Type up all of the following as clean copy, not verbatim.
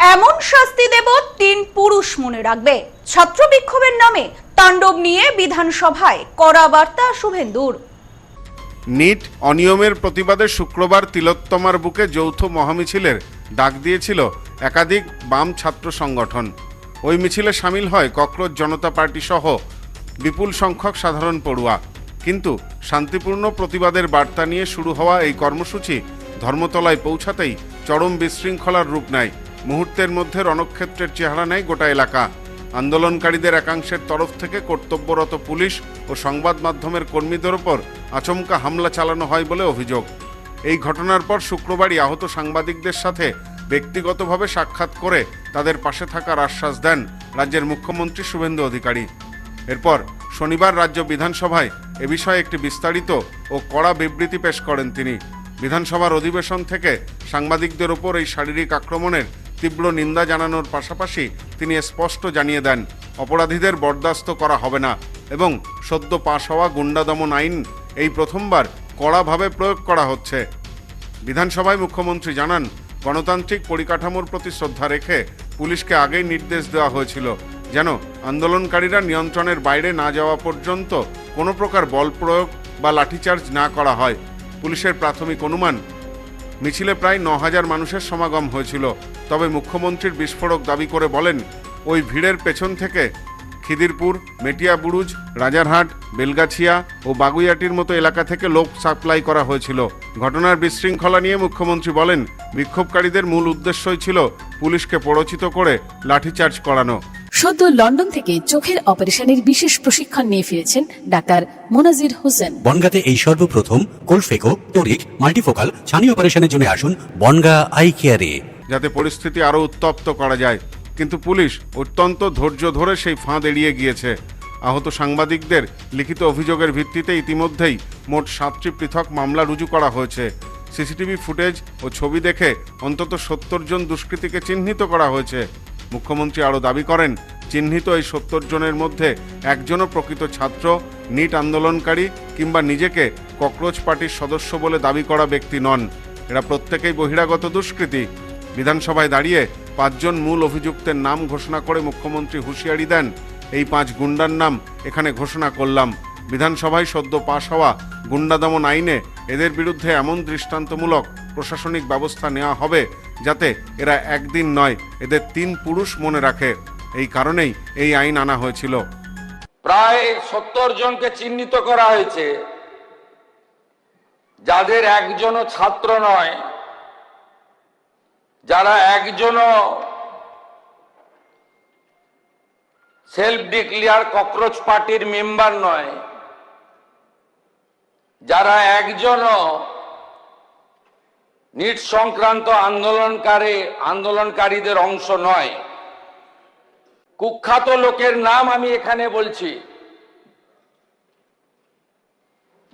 এমন শাস্তি দেব 3 পুরুষ মনে রাখবে। ছাত্র বিক্ষোভের নামে তাণ্ডব নিয়ে বিধানসভায় কড়া বার্তা শুভেন্দুর। নিট অনিয়মের প্রতিবাদে শুক্রবার তিলোত্তমার বুকে যৌথ মহামিছিলের ডাক দিয়েছিল একাধিক বাম ছাত্র সংগঠন। ওই মিছিলে সামিল হয় ককরোচ জনতা পার্টি সহ বিপুল সংখ্যক সাধারণ পড়ুয়া। কিন্তু শান্তিপূর্ণ প্রতিবাদের বার্তা নিয়ে শুরু হওয়া এই কর্মসূচি ধর্মতলায় পৌঁছাতেই চরম বিশৃঙ্খলার রূপ নেয়। মুহূর্তের মধ্যে রণক্ষেত্রের চেহারা নেয় গোটা এলাকা। আন্দোলনকারীদের একাংশের তরফ থেকে কর্তব্যরত পুলিশ ও সংবাদ মাধ্যমের কর্মীদের ওপর আচমকা হামলা চালানো হয় বলে অভিযোগ। এই ঘটনার পর শুক্রবারই আহত সাংবাদিকদের সাথে ব্যক্তিগতভাবে সাক্ষাৎ করে তাদের পাশে থাকার আশ্বাস দেন রাজ্যের মুখ্যমন্ত্রী শুভেন্দু অধিকারী। এরপর শনিবার রাজ্য বিধানসভায় এ বিষয়ে একটি বিস্তারিত ও কড়া বিবৃতি পেশ করেন তিনি। বিধানসভার অধিবেশন থেকে সাংবাদিকদের ওপর এই শারীরিক আক্রমণের তীব্র নিন্দা জানানোর পাশাপাশি তিনি স্পষ্ট জানিয়ে দেন অপরাধীদের বরদাস্ত করা হবে না এবং সদ্য পাশ হওয়া গুন্ডা দমন আইন এই প্রথমবার কড়াভাবে প্রয়োগ করা হচ্ছে। বিধানসভায় মুখ্যমন্ত্রী জানান, গণতান্ত্রিক পরিকাঠামোর প্রতি শ্রদ্ধা রেখে পুলিশকে আগেই নির্দেশ দেওয়া হয়েছিল যেন আন্দোলনকারীরা নিয়ন্ত্রণের বাইরে না যাওয়া পর্যন্ত কোনো প্রকার বল প্রয়োগ বা লাঠিচার্জ না করা হয়। পুলিশের প্রাথমিক অনুমান মিছিলে প্রায় ৯,০০০ মানুষের সমাগম হয়েছিল। তবে মুখ্যমন্ত্রীর বিস্ফোরক দাবি করে বলেন, ওই ভিড়ের পেছন থেকে খিদিরপুর, মেটিয়াবুরুজ, রাজারহাট, বেলগাছিয়া ও বাগুইয়াটির মতো এলাকা থেকে লোক সাপ্লাই করা হয়েছিল। ঘটনার বিশৃঙ্খলা নিয়ে মুখ্যমন্ত্রী বলেন, বিক্ষোভকারীদের মূল উদ্দেশ্যই ছিল পুলিশকে প্ররোচিত করে লাঠিচার্জ করানো। সদ্য লন্ডন থেকে চোখের অপারেশনের বিশেষ প্রশিক্ষণ নিয়ে ফিরেছেন ডাক্তার মোনাজির হোসেন। বনগাঁতে এই সর্বপ্রথম কোলফেকো, টোরিক, মাল্টিফোকাল ছানি অপারেশনের জন্য আসুন বনগাঁ আই কেয়ারে। যাতে পরিস্থিতি আরো উত্তপ্ত করা যায়, কিন্তু পুলিশ অত্যন্ত ধৈর্য ধরে সেই ফাঁদ এড়িয়ে গিয়েছে। আহত সাংবাদিকদের লিখিত অভিযোগের ভিত্তিতে ইতিমধ্যেই মোট 7টি পৃথক মামলা রুজু করা হয়েছে। সিসিটিভি ফুটেজ ও ছবি দেখে অন্তত 70 জন দুষ্কৃতীকে চিহ্নিত করা হয়েছে। মুখ্যমন্ত্রী আরও দাবি করেন, চিহ্নিত এই 70 জনের মধ্যে একজনও প্রকৃত ছাত্র, নিট আন্দোলনকারী কিংবা নিজেকে ককরোচ পার্টির সদস্য বলে দাবি করা ব্যক্তি নন। এরা প্রত্যেকেই বহিরাগত দুষ্কৃতী। বিধানসভায় দাঁড়িয়ে 5 জন মূল অভিযুক্তের নাম ঘোষণা করে মুখ্যমন্ত্রী হুঁশিয়ারি দেন, এই 5 গুন্ডার নাম এখানে ঘোষণা করলাম। বিধানসভায় সদ্য পাশ হওয়া গুন্ডা দমন আইনে এদের বিরুদ্ধে এমন দৃষ্টান্তমূলক প্রশাসনিক ব্যবস্থা নেওয়া হবে যাতে এরা একদিন নয়, এদের 3 পুরুষ মনে রাখে। এই কারণেই এই আইন আনা হয়েছিল। প্রায় 70 জনকে চিহ্নিত করা হয়েছে, যাদের একজনও ছাত্র নয়, যারা একজনও সেলফ ডিক্লেয়ার ককরোচ পার্টির মেম্বার নয়, যারা একজনও নিট সংক্রান্ত আন্দোলনকারীদের অংশ নয়। কুখ্যাত লোকের নাম আমি এখানে বলছি,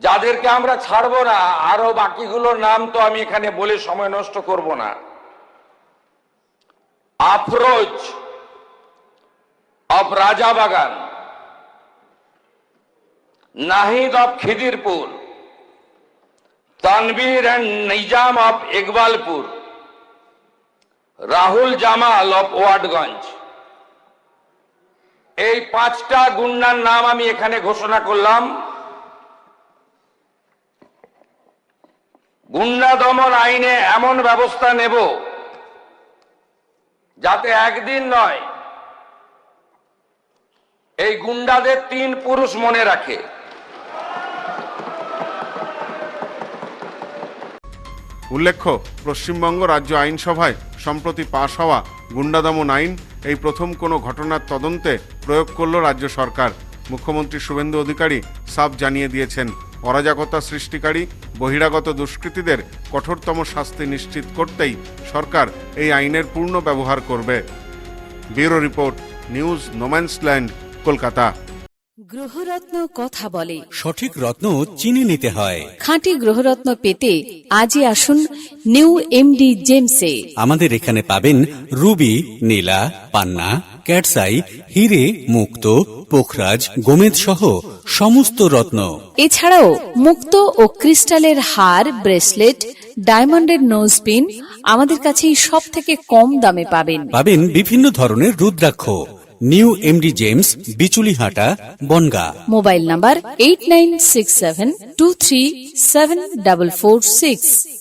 যাদেরকে আমরা ছাড়বো না। আরো বাকিগুলোর নাম তো আমি এখানে বলে সময় নষ্ট করব না। Afroz of Rajabagan, Nahid of Khidirpur, Tanveer and Nizam of Ekbalpur, Rahul Jamal of Watgunge. এই 5টা গুন্ডার নাম আমি এখানে ঘোষণা করলাম। গুন্ডা দমন আইনে এমন ব্যবস্থা নেব যাতে একদিন নয়, এই গুন্ডাদের 3 পুরুষ মনে রাখে। উল্লেখ্য, পশ্চিমবঙ্গ রাজ্য আইনসভায় সম্প্রতি পাশ হওয়া গুন্ডা দমন আইন এই প্রথম কোনো ঘটনার তদন্তে প্রয়োগ করল রাজ্য সরকার। মুখ্যমন্ত্রী শুভেন্দু অধিকারী সাফ জানিয়ে দিয়েছেন, অরাজকতা সৃষ্টিকারী বহিরাগত দুষ্কৃতীদের কঠোরতম শাস্তি নিশ্চিত করতেই সরকার এই আইনের পূর্ণ ব্যবহার করবে। Bureau report, News Nomansland, Kolkata. গ্রহরত্ন কথা বলে, সঠিক রত্ন চিনে নিতে হয়। খাঁটি গ্রহরত্ন পেতে আজই আসুন নিউ এমডি জেমসে। আমাদের এখানে পাবেন রুবি, নীলা, পান্না, ক্যাটসাই, হিরে, মুক্ত, পোখরাজ, গোমেদ সহ সমস্ত রত্ন। এছাড়াও মুক্ত ও ক্রিস্টালের হার, ব্রেসলেট, ডায়মন্ডের নোজ পিন আমাদের কাছেই সব থেকে কম দামে পাবেন। পাবেন বিভিন্ন ধরনের rudraksha. New MD Gems, Bichulihata, Bongaon. Mobile number 8967237446।